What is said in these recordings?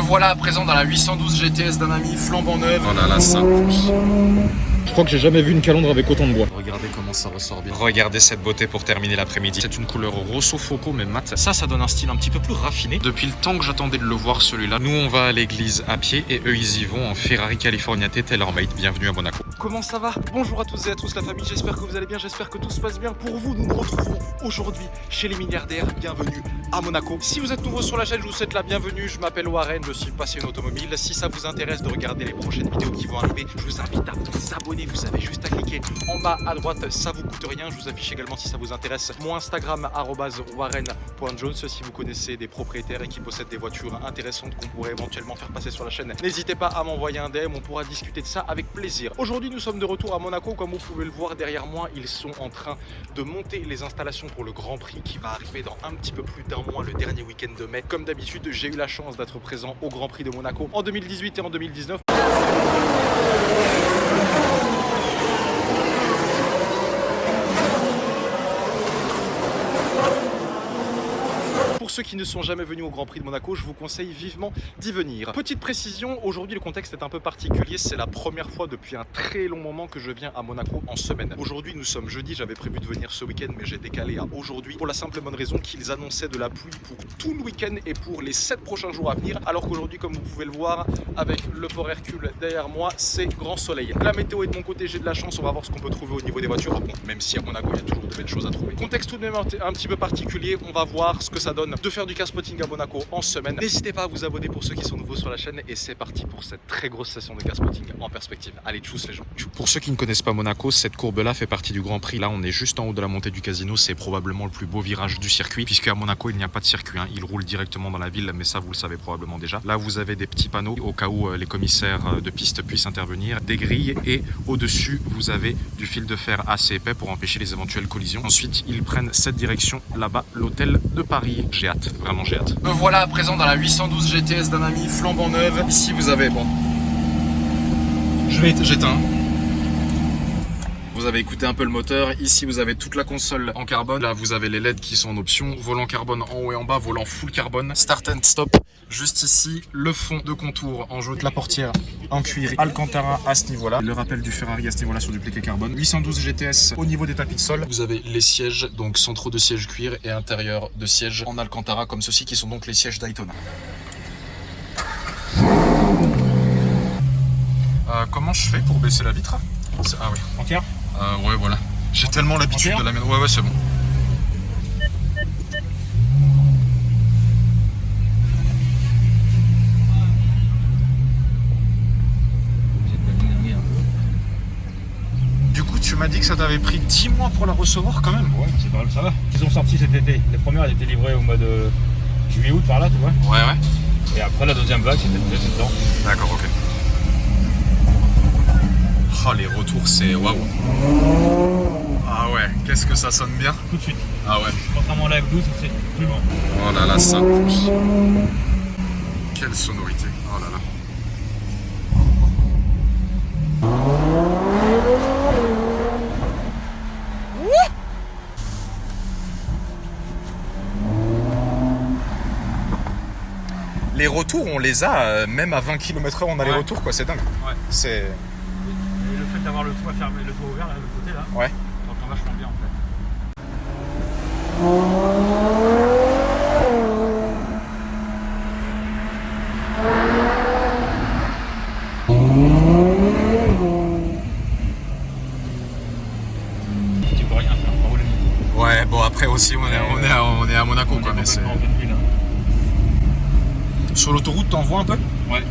voilà à présent dans la 812 GTS d'un ami flambant neuve. Oh là là, 5 pouces. Je crois que j'ai jamais vu une calandre avec autant de bois. Regardez comment ça ressort bien. Regardez cette beauté pour terminer l'après-midi. C'est une couleur rosso foco mais mat. Ça donne un style un petit peu plus raffiné. Depuis le temps que j'attendais de le voir celui-là. Nous on va à l'église à pied et eux ils y vont en Ferrari Californiate TaylorMade. Bienvenue à Monaco. Comment ça va? Bonjour à toutes et à tous la famille, j'espère que vous allez bien, j'espère que tout se passe bien pour vous. Nous nous retrouvons aujourd'hui chez les milliardaires. Bienvenue à Monaco. Si vous êtes nouveau sur la chaîne, je vous souhaite la bienvenue. Je m'appelle Warren, je suis passionné automobile. Si ça vous intéresse de regarder les prochaines vidéos qui vont arriver, je vous invite à vous abonner. Vous avez juste à cliquer en bas à droite, ça vous coûte rien. Je vous affiche également si ça vous intéresse mon Instagram @warren.jones. Si vous connaissez des propriétaires et qui possèdent des voitures intéressantes qu'on pourrait éventuellement faire passer sur la chaîne, n'hésitez pas à m'envoyer un DM, on pourra discuter de ça avec plaisir. Aujourd'hui nous sommes de retour à Monaco, comme vous pouvez le voir derrière moi, ils sont en train de monter les installations pour le Grand Prix qui va arriver dans un petit peu plus d'un mois, le dernier week-end de mai. Comme d'habitude, j'ai eu la chance d'être présent au Grand Prix de Monaco en 2018 et en 2019. Pour ceux qui ne sont jamais venus au Grand Prix de Monaco, je vous conseille vivement d'y venir. Petite précision, aujourd'hui le contexte est un peu particulier, c'est la première fois depuis un très long moment que je viens à Monaco en semaine. Aujourd'hui nous sommes jeudi, j'avais prévu de venir ce week-end mais j'ai décalé à aujourd'hui pour la simple et bonne raison qu'ils annonçaient de la pluie pour tout le week-end et pour les 7 prochains jours à venir, alors qu'aujourd'hui comme vous pouvez le voir avec le port Hercule derrière moi, c'est grand soleil. La météo est de mon côté, j'ai de la chance, on va voir ce qu'on peut trouver au niveau des voitures. Bon, même si à Monaco il y a toujours de belles choses à trouver. Contexte tout de même un petit peu particulier, on va voir ce que ça donne de faire du car spotting à Monaco en semaine. N'hésitez pas à vous abonner pour ceux qui sont nouveaux sur la chaîne et c'est parti pour cette très grosse session de car spotting en perspective. Allez, tchuss les gens. Pour ceux qui ne connaissent pas Monaco, cette courbe-là fait partie du Grand Prix. Là, on est juste en haut de la montée du casino. C'est probablement le plus beau virage du circuit puisque à Monaco, il n'y a pas de circuit. Il roule directement dans la ville, mais ça, vous le savez probablement déjà. Là, vous avez des petits panneaux au cas où les commissaires de piste puissent intervenir, des grilles et au-dessus, vous avez du fil de fer assez épais pour empêcher les éventuelles collisions. Ensuite, ils prennent cette direction là-bas, l'hôtel de Paris. J'ai hâte, vraiment j'ai hâte. Voilà à présent dans la 812 GTS d'un ami flambant neuve. Ici vous avez, bon, j'éteins. Vous avez écouté un peu le moteur. Ici vous avez toute la console en carbone. Là vous avez les LED qui sont en option. Volant carbone en haut et en bas, volant full carbone. Start and stop. Juste ici, le fond de contour en jaune. La portière en cuir Alcantara à ce niveau-là. Le rappel du Ferrari à ce niveau-là sur du pliqué carbone. 812 GTS au niveau des tapis de sol. Vous avez les sièges, donc centraux de sièges cuir et intérieur de sièges en Alcantara comme ceci qui sont donc les sièges Daytona. Comment je fais pour baisser la vitre? Ah oui. Entière? Ouais voilà. J'ai tellement l'habitude de la mettre. Ouais c'est bon. Du coup tu m'as dit que ça t'avait pris 10 mois pour la recevoir quand même. Ouais, c'est pas mal, ça va. Ils ont sorti cet été. Les premières elles étaient livrées au mois de juillet-août par là, tu vois. Ouais. Et après la deuxième vague c'était peut-être dedans. D'accord, ok. Oh les retours c'est waouh. Ah ouais, qu'est-ce que ça sonne bien. Tout de suite. Ah ouais. Contrairement à la F12, c'est plus loin. Oh là là, 5 pouces. Quelle sonorité. Oh là là. Les retours, on les a, même à 20 km/h, on a les retours, quoi, c'est dingue. Ouais. C'est... Et le fait d'avoir le toit fermé, le toit ouvert là, de l'autre côté là, Ouais. t'entends vachement bien en fait. Tu peux rien faire, pas rouler. Ouais, bon après aussi on est à Monaco, quoi, mais c'est... En pleine ville, hein. Sur l'autoroute, t'en vois un peu? Ouais.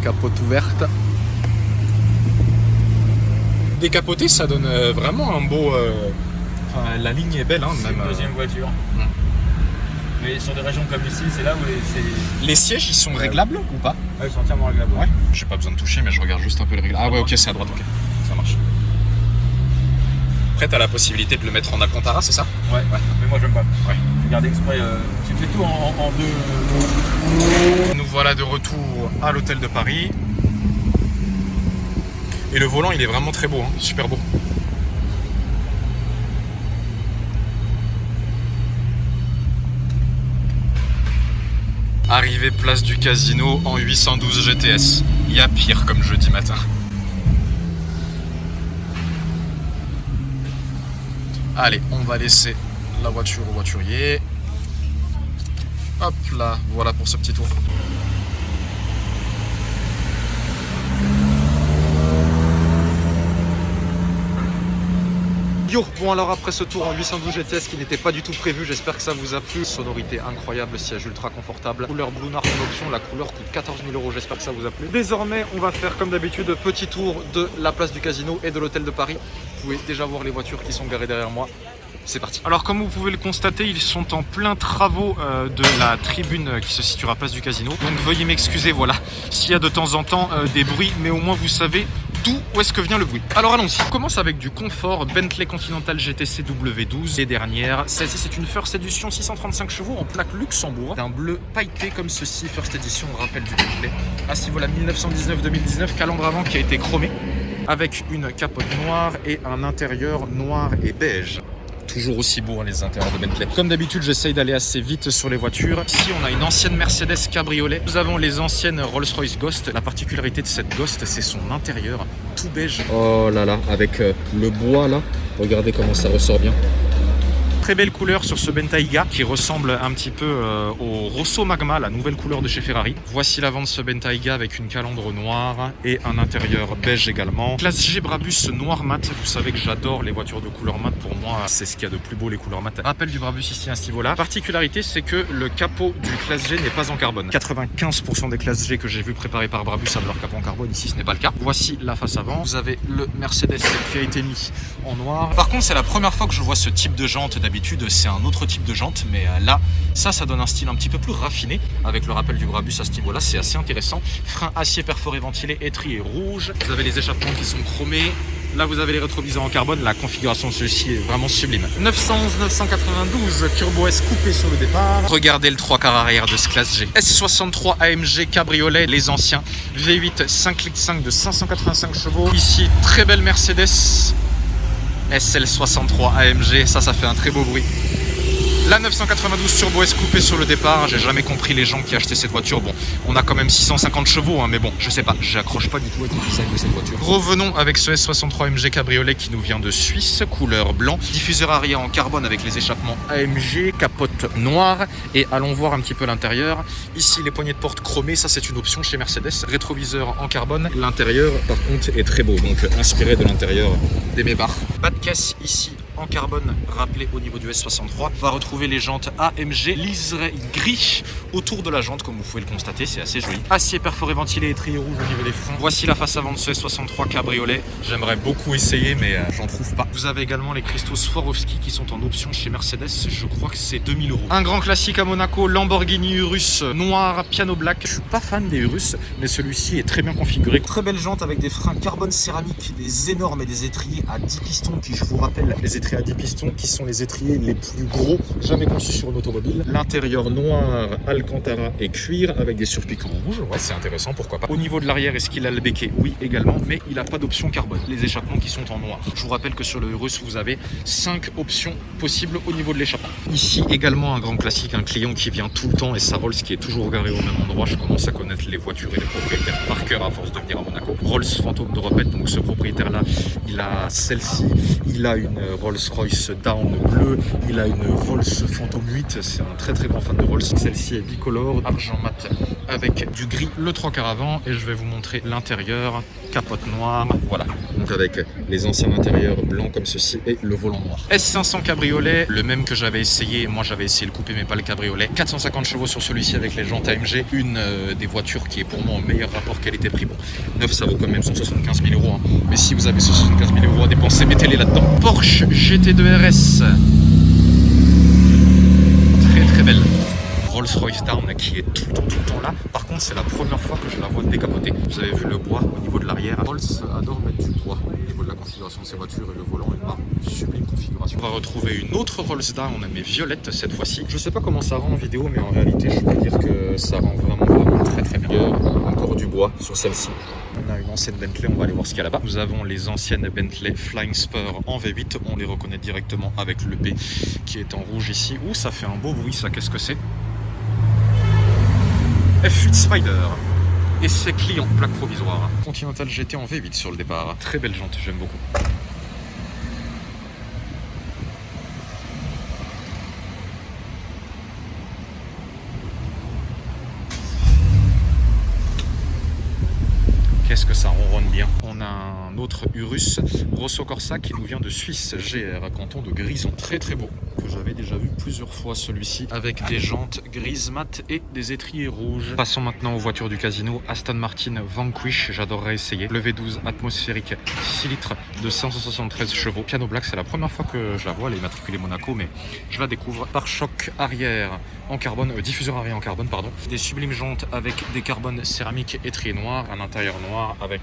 Capote ouverte. Décapoté, ça donne vraiment un beau... Enfin, la ligne est belle, hein, C'est même. une deuxième voiture. Mais sur des régions comme ici, c'est là où Les sièges, ils sont réglables ou pas? Ouais, ils sont entièrement réglables. Ouais. J'ai pas besoin de toucher, mais je regarde juste un peu les réglages. Ah ouais, ok, c'est à droite, ok. Ça marche. Après, t'as la possibilité de le mettre en Alcantara, c'est ça? Ouais. Mais moi, j'aime pas. Ouais. J'ai gardé exprès. J'ai fait tout en deux. Nous voilà de retour à l'hôtel de Paris. Et le volant, il est vraiment très beau, hein, super beau. Arrivée place du Casino en 812 GTS. Il y a pire comme jeudi matin. Allez, on va laisser la voiture au voiturier. Hop là, voilà pour ce petit tour. Yo, bon alors après ce tour en 812 GTS qui n'était pas du tout prévu, j'espère que ça vous a plu. Sonorité incroyable, siège ultra confortable. Couleur Blue Noir en option, la couleur coûte 14 000 €, j'espère que ça vous a plu. Désormais, on va faire comme d'habitude petit tour de la place du Casino et de l'hôtel de Paris. Vous pouvez déjà voir les voitures qui sont garées derrière moi. C'est parti. Alors comme vous pouvez le constater, ils sont en plein travaux de la tribune qui se situera à place du Casino. Donc veuillez m'excuser, voilà, s'il y a de temps en temps des bruits, mais au moins vous savez où est-ce que vient le bruit. Alors allons-y. On commence avec du confort Bentley Continental GTC W12. Les dernières, celle-ci c'est une First Edition 635 chevaux en plaque Luxembourg, d'un bleu pailleté comme ceci. First Edition, on rappelle du Bentley. Assis voilà 1919-2019, calandre avant qui a été chromé, avec une capote noire et un intérieur noir et beige. Toujours aussi beau les intérieurs de Bentley. Comme d'habitude, j'essaye d'aller assez vite sur les voitures. Ici, on a une ancienne Mercedes cabriolet. Nous avons les anciennes Rolls-Royce Ghost. La particularité de cette Ghost, c'est son intérieur tout beige. Oh là là, avec le bois là. Regardez comment ça ressort bien. Très belle couleur sur ce Bentayga qui ressemble un petit peu au Rosso Magma, la nouvelle couleur de chez Ferrari. Voici l'avant de ce Bentayga avec une calandre noire et un intérieur beige également. Classe G Brabus noir mat. Vous savez que j'adore les voitures de couleur mat. Pour moi, c'est ce qu'il y a de plus beau, les couleurs mat. Rappel du Brabus ici à ce niveau-là. Particularité, c'est que le capot du classe G n'est pas en carbone. 95% des classes G que j'ai vu préparées par Brabus avaient leur capot en carbone. Ici, ce n'est pas le cas. Voici la face avant. Vous avez le Mercedes qui a été mis en noir. Par contre, c'est la première fois que je vois ce type de jante. D'habitude, c'est un autre type de jante, mais là, ça donne un style un petit peu plus raffiné avec le rappel du Brabus à ce niveau-là. C'est assez intéressant. Frein acier perforé ventilé, étrier rouge. Vous avez les échappements qui sont chromés. Là, vous avez les rétroviseurs en carbone. La configuration de celui-ci est vraiment sublime. 911-992 Turbo S coupé sur le départ. Regardez le 3/4 arrière de ce classe G. S63 AMG cabriolet, les anciens. V8 5,5 de 585 chevaux. Ici, très belle Mercedes SL63 AMG, ça fait un très beau bruit. La 992 Turbo S coupé sur le départ, j'ai jamais compris les gens qui achetaient cette voiture. Bon, on a quand même 650 chevaux, hein, mais bon, je sais pas, j'accroche pas du tout avec le design de cette voiture. Revenons avec ce S63 AMG cabriolet qui nous vient de Suisse, couleur blanc. Diffuseur arrière en carbone avec les échappements AMG, capote noire. Et allons voir un petit peu l'intérieur. Ici, les poignées de porte chromées, ça c'est une option chez Mercedes. Rétroviseur en carbone. L'intérieur, par contre, est très beau, donc inspiré de l'intérieur des Maybach. Bas de caisse ici en carbone rappelé au niveau du S63. On va retrouver les jantes AMG, liseré gris autour de la jante comme vous pouvez le constater, c'est assez joli. Acier perforé ventilé et étrier rouge au niveau des freins. Voici la face avant de ce S63 cabriolet. J'aimerais beaucoup essayer mais j'en trouve pas. Vous avez également les cristaux Swarovski qui sont en option chez Mercedes, je crois que c'est 2 000 €. Un grand classique à Monaco, Lamborghini Urus noir, piano black. Je suis pas fan des Urus mais celui-ci est très bien configuré. Très belle jante avec des freins carbone céramique, des énormes et des étriers à 10 pistons qui, je vous rappelle, les étriers à 10 pistons qui sont les étriers les plus gros jamais conçus sur une automobile. L'intérieur noir, Alcantara et cuir avec des surpiqûres rouges. Ouais, c'est intéressant, pourquoi pas. Au niveau de l'arrière, est-ce qu'il a le béquet? Oui, également, mais il n'a pas d'option carbone. Les échappements qui sont en noir. Je vous rappelle que sur le Urus, vous avez 5 options possibles au niveau de l'échappement. Ici, également un grand classique, un client qui vient tout le temps et sa Rolls qui est toujours garée au même endroit. Je commence à connaître les voitures et les propriétaires par cœur à force de venir à Monaco. Rolls Fantôme de Repette, donc ce propriétaire-là, il a celle-ci, il a une Rolls-Royce Down bleu, il a une Rolls Phantom 8, c'est un très grand fan de Rolls. Celle-ci est bicolore, argent mat avec du gris, le 3/4 avant, et je vais vous montrer l'intérieur, capote noire, voilà. Donc avec les anciens intérieurs blancs comme ceci et le volant noir. S500 cabriolet, le même que j'avais essayé, moi j'avais essayé le coupé mais pas le cabriolet. 450 chevaux sur celui-ci avec les jantes AMG, une des voitures qui est pour moi en meilleur rapport qualité-prix. Bon, neuf ça vaut quand même 175 000 €, hein. Mais si vous avez 175 000 € à dépenser, mettez-les là-dedans. Porsche GT2 RS, très belle. Rolls-Royce Down qui est tout le temps là. Par contre, c'est la première fois que je la vois décapotée. Vous avez vu le bois au niveau de l'arrière. Rolls adore mettre du bois au niveau de la configuration de ses voitures et le volant est marron. Sublime configuration. On va retrouver une autre Rolls Down, mais violette cette fois-ci. Je sais pas comment ça rend en vidéo, mais en réalité, je peux dire que ça rend vraiment très bien. Encore du bois sur celle-ci. On a une ancienne Bentley, on va aller voir ce qu'il y a là-bas. Nous avons les anciennes Bentley Flying Spur en V8. On les reconnaît directement avec le P qui est en rouge ici. Ouh, ça fait un beau bruit ça, qu'est-ce que c'est? F8 Spider. Essai client, plaque provisoire. Continental GT en V8 sur le départ. Très belle jante, j'aime beaucoup. Qu'est-ce que ça ronronne bien. On a un autre Urus, Rosso Corsa, qui nous vient de Suisse, GR, canton de Grison. Très très beau, que j'avais déjà vu plusieurs fois celui-ci, avec des jantes grises mat et des étriers rouges. Passons maintenant aux voitures du casino. Aston Martin Vanquish, j'adorerais essayer. Le V12 atmosphérique 6 litres de 573 chevaux. Piano Black, c'est la première fois que je la vois, elle est immatriculée Monaco, mais je la découvre. Pare-choc arrière en carbone, diffuseur arrière en carbone, pardon. Des sublimes jantes avec des carbones céramiques étriers noirs, un intérieur noir avec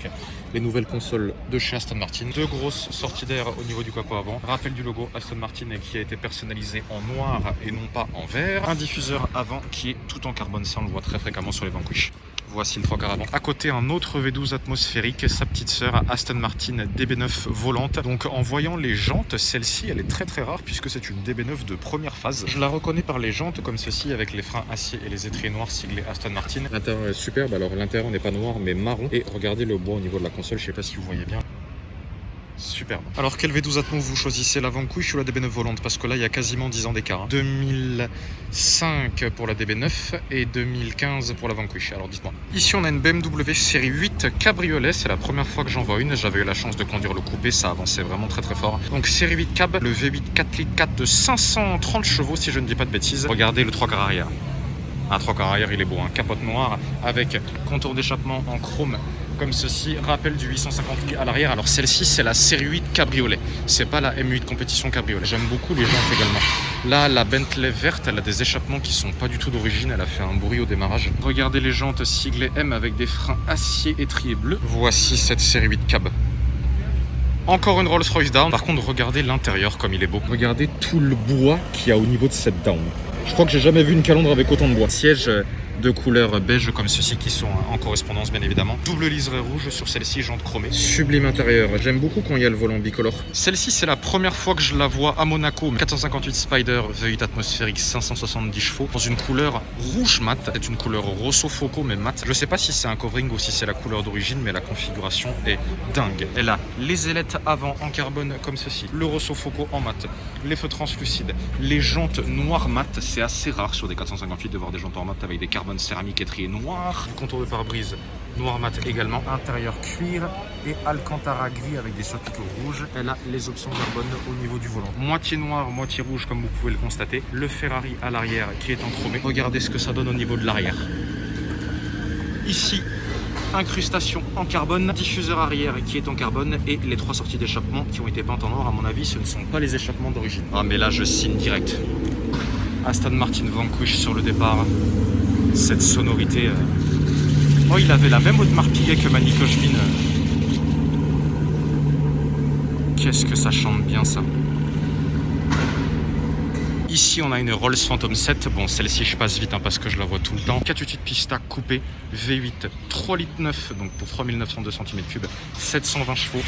les nouvelles consoles de chez Aston Martin. Deux grosses sorties d'air au niveau du capot avant. Rappel du logo Aston Martin qui a été personnalisé en noir et non pas en vert. Un diffuseur avant qui est tout en carbone, ça on le voit très fréquemment sur les Vanquish. Voici le 3 quarts avant. À côté, un autre V12 atmosphérique, sa petite sœur Aston Martin DB9 volante. Donc en voyant les jantes, celle-ci elle est très très rare puisque c'est une DB9 de première phase. Je la reconnais par les jantes comme ceci avec les freins acier et les étriers noirs siglés Aston Martin. L'intérieur est superbe, alors l'intérieur n'est pas noir mais marron. Et regardez le bois au niveau de la console, je sais pas si vous voyez bien. Superbe. Alors quel V12 Atmo vous choisissez, la Vanquish ou la DB9 volante? Parce que là il y a quasiment 10 ans d'écart. 2005 pour la DB9 et 2015 pour la Vanquish. Alors dites-moi. Ici on a une BMW série 8 cabriolet. C'est la première fois que j'en vois une. J'avais eu la chance de conduire le coupé. Ça avançait vraiment très très fort. Donc série 8 cab. Le V8 4 litres 4 de 530 chevaux si je ne dis pas de bêtises. Regardez le 3 quarts arrière. Un 3 quarts arrière il est beau. Hein. Capote noire avec contour d'échappement en chrome. Comme ceci, rappel du 850 à l'arrière. Alors celle-ci c'est la série 8 cabriolet, c'est pas la M8 compétition cabriolet. J'aime beaucoup les jantes également. Là la Bentley verte, elle a des échappements qui sont pas du tout d'origine, elle a fait un bruit au démarrage. Regardez les jantes siglées M avec des freins acier étrier bleu. Voici cette série 8 cab. Encore une Rolls-Royce Down. Par contre regardez l'intérieur comme il est beau. Regardez tout le bois qu'il y a au niveau de cette Down. Je crois que j'ai jamais vu une calandre avec autant de bois. Siège de couleur beige comme ceci qui sont en correspondance bien évidemment. Double liseré rouge sur celle-ci, jante chromée. Sublime intérieur, j'aime beaucoup quand il y a le volant bicolore. Celle-ci c'est la première fois que je la vois à Monaco. 458 Spider, V8 atmosphérique 570 chevaux dans une couleur rouge mat. C'est une couleur Rosso Foco mais mat. Je sais pas si c'est un covering ou si c'est la couleur d'origine mais la configuration est dingue. Elle a les ailettes avant en carbone comme ceci, le Rosso Foco en mat, les feux translucides, les jantes noires mat. C'est assez rare sur des 458 de voir des jantes en mat avec des carbones céramique étrier noir, contour de pare-brise noir mat également, intérieur cuir et alcantara gris avec des chapiteaux rouges. Elle a les options carbone au niveau du volant, moitié noir moitié rouge comme vous pouvez le constater. Le Ferrari à l'arrière qui est en chromé. Regardez ce que ça donne au niveau de l'arrière. Ici incrustation en carbone, diffuseur arrière qui est en carbone et les trois sorties d'échappement qui ont été peintes en or. À mon avis ce ne sont pas les échappements d'origine. Ah mais là je signe direct. Aston Martin Vanquish sur le départ. Cette sonorité. Oh, il avait la même Audemars Piguet que Manny Kojmin. Qu'est-ce que ça chante bien ça. Ici on a une Rolls Phantom 7, bon celle-ci je passe vite hein, parce que je la vois tout le temps. 488 Pista coupé, V8, 3 litres 9, donc pour 3902 cm3, 720 chevaux.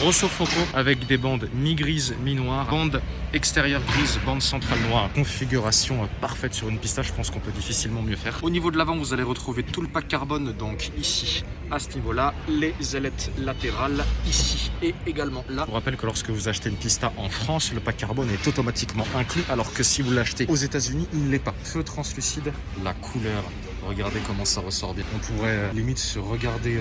Rosso Foco avec des bandes mi-grises, mi-noires, bande extérieure grise, bande centrale noire. Configuration parfaite sur une Pista, je pense qu'on peut difficilement mieux faire. Au niveau de l'avant vous allez retrouver tout le pack carbone, donc ici à ce niveau-là, les ailettes latérales ici et également là. Je vous rappelle que lorsque vous achetez une Pista en France, le pack carbone est automatiquement inclus alors que si vous l'achetez aux États-Unis, il ne l'est pas. Feu translucide, la couleur, regardez comment ça ressort bien. On pourrait limite se regarder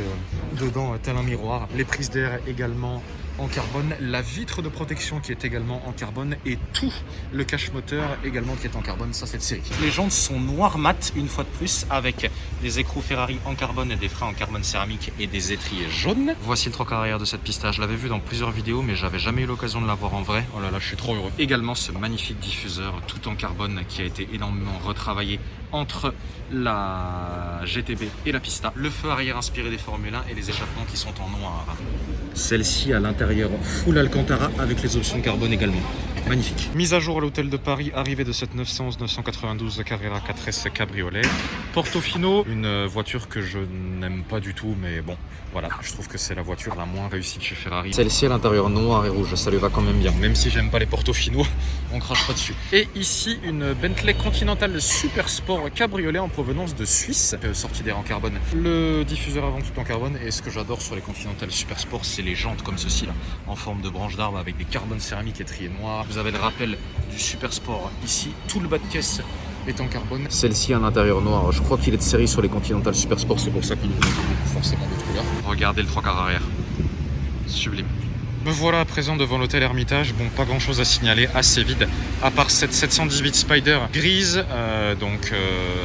dedans tel un miroir. Les prises d'air également en carbone, la vitre de protection qui est également en carbone et tout le cache moteur également qui est en carbone, ça c'est de série. Les jantes sont noires mat une fois de plus avec des écrous Ferrari en carbone et des freins en carbone céramique et des étriers jaunes. Voici le 3 quarts arrière de cette Pista, je l'avais vu dans plusieurs vidéos mais j'avais jamais eu l'occasion de la voir en vrai. Oh là là, je suis trop heureux. Également ce magnifique diffuseur tout en carbone qui a été énormément retravaillé entre la GTB et la Pista. Le feu arrière inspiré des Formule 1 et les échappements qui sont en noir. Celle-ci à l'intérieur full Alcantara avec les options carbone également. Magnifique. Mise à jour à l'hôtel de Paris, arrivée de cette 911-992 Carrera 4S cabriolet. Portofino, une voiture que je n'aime pas du tout, mais bon, voilà, je trouve que c'est la voiture la moins réussie de chez Ferrari. Celle-ci à l'intérieur noir et rouge, ça lui va quand même bien. Même si j'aime pas les Portofino, on crache pas dessus. Et ici, une Bentley Continental Super Sport cabriolet en provenance de Suisse, sortie des rangs carbone. Le diffuseur avant tout en carbone, et ce que j'adore sur les Continental Super Sport, c'est les jantes comme ceci là, en forme de branche d'arbre avec des carbones céramiques étriés noirs. Vous avez le rappel du Super Sport ici, tout le bas de caisse est en carbone. Celle-ci a un intérieur noir, je crois qu'il est de série sur les Continental Super Sport, c'est pour ça qu'il nous donne forcément d'autres couleurs. Regardez le 3/4 arrière, sublime. Me voilà à présent devant l'hôtel Hermitage. Bon, pas grand chose à signaler, assez vide, à part cette 718 Spider grise,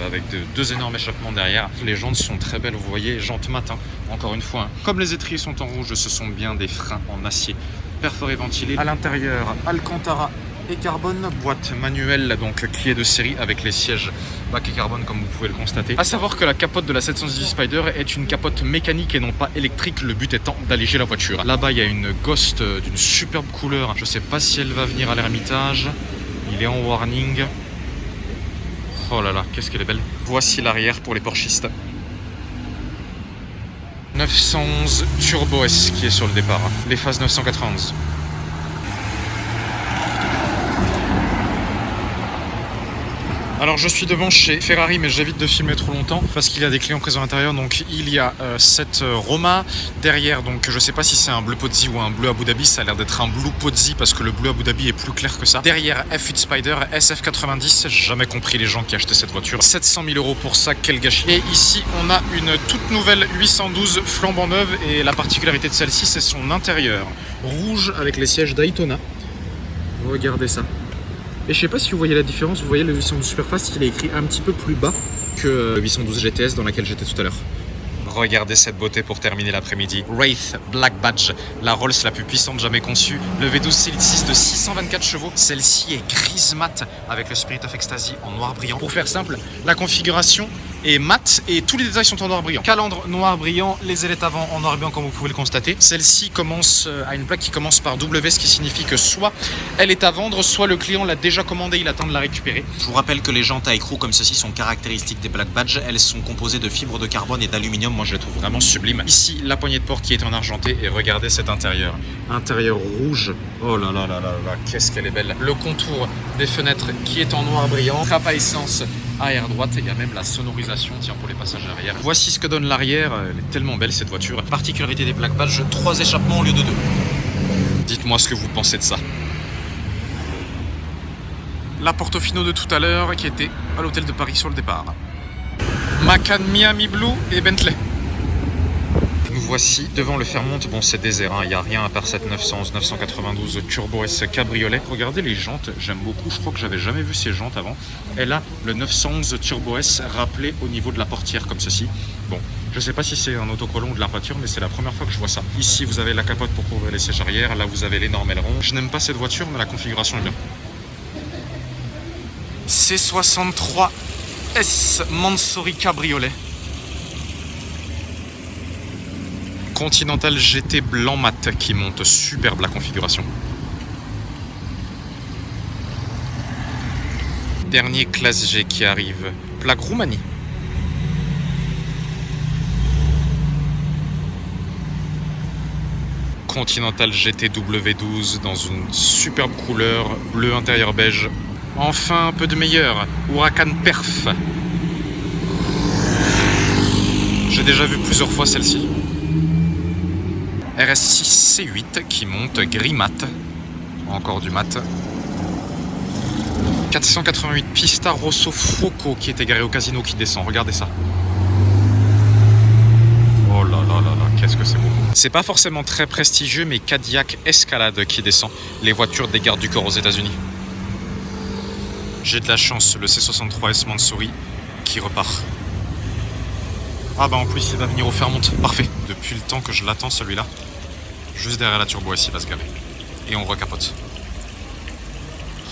avec deux énormes échappements derrière. Les jantes sont très belles, vous voyez, jantes mat, encore une fois. Comme les étriers sont en rouge, ce sont bien des freins en acier perforé ventilé. À l'intérieur, Alcantara et carbone, boîte manuelle donc qui est de série avec les sièges bac et carbone comme vous pouvez le constater. A savoir que la capote de la 718 Spider est une capote mécanique et non pas électrique, le but étant d'alléger la voiture. Là-bas il y a une Ghost d'une superbe couleur, je sais pas si elle va venir à l'Hermitage, il est en warning. Oh là là, qu'est-ce qu'elle est belle. Voici l'arrière pour les porchistes. 911 Turbo S qui est sur le départ, les phases 991. Alors je suis devant chez Ferrari, mais j'évite de filmer trop longtemps parce qu'il y a des clients présents à l'intérieur. Donc il y a cette Roma derrière, donc je sais pas si c'est un bleu Pozzi ou un bleu Abu Dhabi, ça a l'air d'être un blue Pozzi parce que le bleu Abu Dhabi est plus clair que ça. Derrière F8 Spider SF90, j'ai jamais compris les gens qui achetaient cette voiture. 700 000 € pour ça, quel gâchis. Et ici on a une toute nouvelle 812 flambant neuve et la particularité de celle-ci c'est son intérieur. Rouge avec les sièges Daytona. Regardez ça. Et je sais pas si vous voyez la différence, vous voyez le 812 Superfast, il est écrit un petit peu plus bas que le 812 GTS dans laquelle j'étais tout à l'heure. Regardez cette beauté pour terminer l'après-midi. Wraith Black Badge, la Rolls la plus puissante jamais conçue. Le V12 Select 6 de 624 chevaux. Celle-ci est grise mat avec le Spirit of Ecstasy en noir brillant. Pour faire simple, la configuration est mat et tous les détails sont en noir brillant. Calandre noir brillant, les ailettes avant en noir brillant comme vous pouvez le constater. Celle-ci commence à une plaque qui commence par W, ce qui signifie que soit elle est à vendre, soit le client l'a déjà commandée, il attend de la récupérer. Je vous rappelle que les jantes à écrou comme ceci sont caractéristiques des Black Badge. Elles sont composées de fibres de carbone et d'aluminium. Moi je les trouve vraiment sublimes. Ici la poignée de porte qui est en argenté et regardez cet intérieur. Intérieur rouge. Oh là là là là là, qu'est-ce qu'elle est belle. Le contour des fenêtres qui est en noir brillant. Trappe à essence arrière droite, il y a même la sonorisation, tiens, pour les passages arrière. Voici ce que donne l'arrière, elle est tellement belle cette voiture. Particularité des Black Badge, 3 échappements au lieu de 2. Dites-moi ce que vous pensez de ça. La Portofino de tout à l'heure qui était à l'hôtel de Paris sur le départ. Macan Miami Blue et Bentley. Nous voici devant le Fairmont. Bon, c'est désert, il n'y a rien à part cette 911 992 Turbo S cabriolet. Regardez les jantes, j'aime beaucoup. Je crois que j'avais jamais vu ces jantes avant. Elle a le 911 Turbo S rappelé au niveau de la portière comme ceci. Bon, je sais pas si c'est un autocollant ou de la peinture, mais c'est la première fois que je vois ça. Ici, vous avez la capote pour couvrir les sièges arrière. Là, vous avez l'énorme aileron. Je n'aime pas cette voiture, mais la configuration est bien. C63 S Mansory cabriolet. Continental GT blanc mat qui monte superbe la configuration. Dernier classe G qui arrive, plaque Roumanie. Continental GT W12 dans une superbe couleur, bleu intérieur beige. Enfin un peu de meilleur, Huracan Perf. J'ai déjà vu plusieurs fois celle-ci. RS6 C8 qui monte gris mat, encore du mat. 488 Pista Rosso Fuoco qui est égaré au casino qui descend, regardez ça. Oh là là là là, qu'est-ce que c'est beau. C'est pas forcément très prestigieux, mais Cadillac Escalade qui descend, les voitures des gardes du corps aux États-Unis. J'ai de la chance, le C63S Mansory qui repart. Ah bah en plus il va venir au Fairmont, parfait. Depuis le temps que je l'attends celui-là. Juste derrière la Turbo S il va se garer. Et on recapote.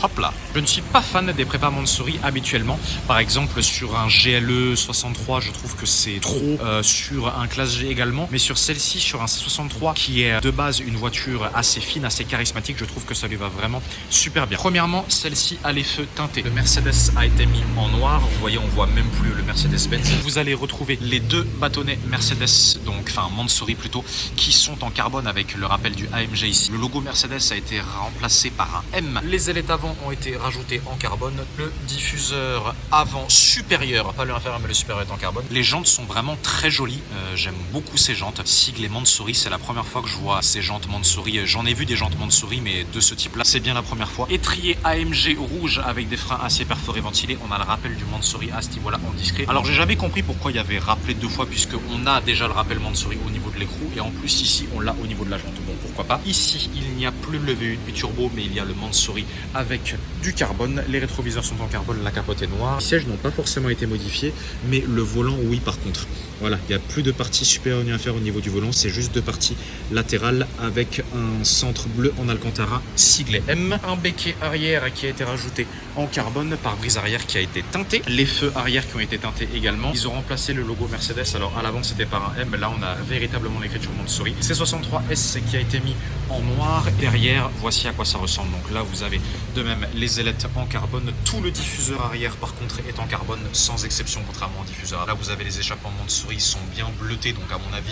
Hop là. Je ne suis pas fan des prépas Mansory habituellement. Par exemple, sur un GLE 63, je trouve que c'est trop. Sur un classe G également. Mais sur celle-ci, sur un C63, qui est de base une voiture assez fine, assez charismatique, je trouve que ça lui va vraiment super bien. Premièrement, celle-ci a les feux teintés. Le Mercedes a été mis en noir. Vous voyez, on voit même plus le Mercedes-Benz. Vous allez retrouver les deux bâtonnets Mercedes, donc enfin Mansory plutôt, qui sont en carbone avec le rappel du AMG ici. Le logo Mercedes a été remplacé par un M. Les ailettes avant ont été rajoutées en carbone. Le diffuseur avant supérieur, pas le inférieur mais le supérieur est en carbone. Les jantes sont vraiment très jolies. J'aime beaucoup ces jantes. Sigle et Mansory, c'est la première fois que je vois ces jantes Mansory. J'en ai vu des jantes Mansory, mais de ce type-là, c'est bien la première fois. Étrier AMG rouge avec des freins acier perforés ventilés. On a le rappel du Mansory à ce niveau-là en discret. Alors j'ai jamais compris pourquoi il y avait rappelé deux fois, puisque on a déjà le rappel Mansory au niveau de l'écrou et en plus ici on l'a au niveau de la jante. Bon, pourquoi pas. Ici il n'y a plus le V8 biturbo, mais il y a le Mansory avec du carbone. Les rétroviseurs sont en carbone, la capote est noire. Les sièges n'ont pas forcément été modifiés, mais le volant oui par contre. Voilà, il n'y a plus de partie supérieure ni inférieure au niveau du volant, c'est juste deux parties latérales avec un centre bleu en Alcantara siglé M. Un béquet arrière qui a été rajouté en carbone, pare-brise arrière qui a été teinté. Les feux arrière qui ont été teintés également. Ils ont remplacé le logo Mercedes, alors à l'avant c'était par un M, là on a véritablement l'écriture Mansory. C63S qui a été mis en noir. Derrière, voici à quoi ça ressemble. Donc là vous avez de même les ailettes en carbone. Tout le diffuseur arrière par contre est en carbone, sans exception contrairement au diffuseur. Là vous avez les échappements Mansory, ils sont bien bleutés, donc à mon avis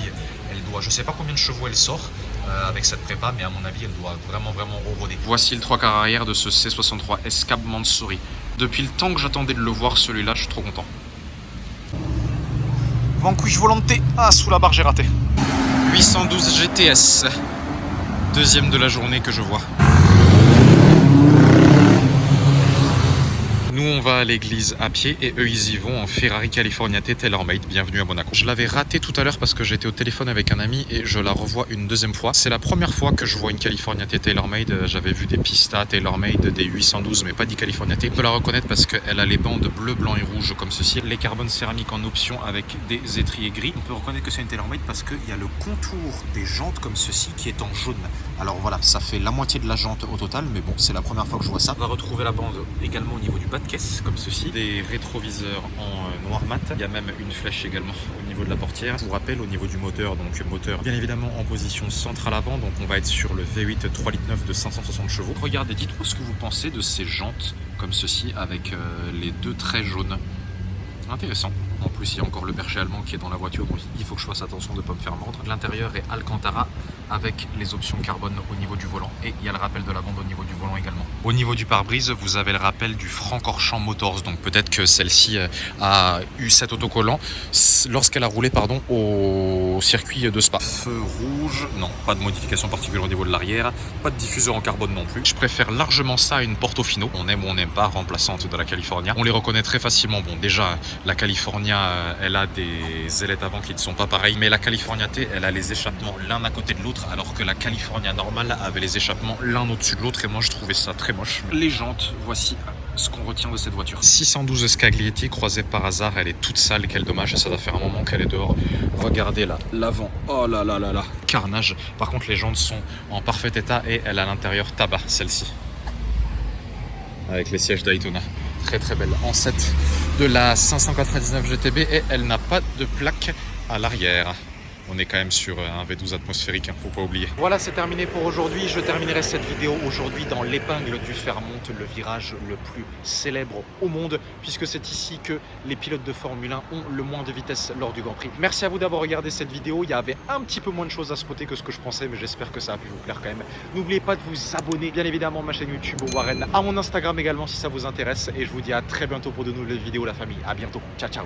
elle doit, je sais pas combien de chevaux elle sort avec cette prépa, mais à mon avis elle doit vraiment rôder. Voici le 3/4 arrière de ce C63S Cab Mansory. Depuis le temps que j'attendais de le voir celui-là, je suis trop content. Vanquish Volante, sous la barre j'ai raté. 812 GTS, deuxième de la journée que je vois. Nous, on va à l'église à pied et eux, ils y vont en Ferrari Californiate TaylorMade. Bienvenue à Monaco. Je l'avais raté tout à l'heure parce que j'étais au téléphone avec un ami et je la revois une deuxième fois. C'est la première fois que je vois une Californiate TaylorMade. J'avais vu des Pista TaylorMade, des 812, mais pas des Californiate. On peut la reconnaître parce qu'elle a les bandes bleu, blanc et rouge comme ceci. Les carbones céramiques en option avec des étriers gris. On peut reconnaître que c'est une TaylorMade parce qu'il y a le contour des jantes comme ceci qui est en jaune. Alors voilà, ça fait la moitié de la jante au total, mais bon, c'est la première fois que je vois ça. On va retrouver la bande également au niveau du bas de caisse, comme ceci. Des rétroviseurs en noir mat. Il y a même une flèche également au niveau de la portière. Je vous rappelle, au niveau du moteur, donc moteur bien évidemment en position centrale avant, donc on va être sur le V8 3,9 litres de 560 chevaux. Regardez, dites-moi ce que vous pensez de ces jantes comme ceci avec les deux traits jaunes. Intéressant. En plus, il y a encore le berger allemand qui est dans la voiture, donc il faut que je fasse attention de ne pas me faire mordre. L'intérieur est Alcantara avec les options carbone au niveau du volant et il y a le rappel de la bande au niveau du volant également. Au niveau du pare-brise, vous avez le rappel du Francorchamps Motors, donc peut-être que celle-ci a eu cet autocollant lorsqu'elle a roulé au circuit de Spa. Feu rouge, non, pas de modification particulière au niveau de l'arrière, pas de diffuseur en carbone non plus. Je préfère largement ça à une Portofino, on aime ou on n'aime pas, remplaçante de la California. On les reconnaît très facilement. Bon, déjà, la California, elle a des ailettes avant qui ne sont pas pareilles, mais la Californiate, elle a les échappements l'un à côté de l'autre, alors que la California normale avait les échappements l'un au-dessus de l'autre, et moi je trouvais ça très moche. Les jantes, voici ce qu'on retient de cette voiture. 612 Scaglietti, croisée par hasard, elle est toute sale, quel dommage, ça doit faire un moment qu'elle est dehors. Regardez là, l'avant, oh là là là là, carnage. Par contre les jantes sont en parfait état et elle a l'intérieur tabac, celle-ci. Avec les sièges Daytona. Très très belle, en 7 de la 599 GTB et elle n'a pas de plaque à l'arrière. On est quand même sur un V12 atmosphérique, faut pas oublier. Voilà, c'est terminé pour aujourd'hui. Je terminerai cette vidéo aujourd'hui dans l'épingle du Fairmont, le virage le plus célèbre au monde, puisque c'est ici que les pilotes de Formule 1 ont le moins de vitesse lors du Grand Prix. Merci à vous d'avoir regardé cette vidéo. Il y avait un petit peu moins de choses à spotter que ce que je pensais, mais j'espère que ça a pu vous plaire quand même. N'oubliez pas de vous abonner, bien évidemment, à ma chaîne YouTube Warren, à mon Instagram également si ça vous intéresse. Et je vous dis à très bientôt pour de nouvelles vidéos, la famille. À bientôt. Ciao, ciao.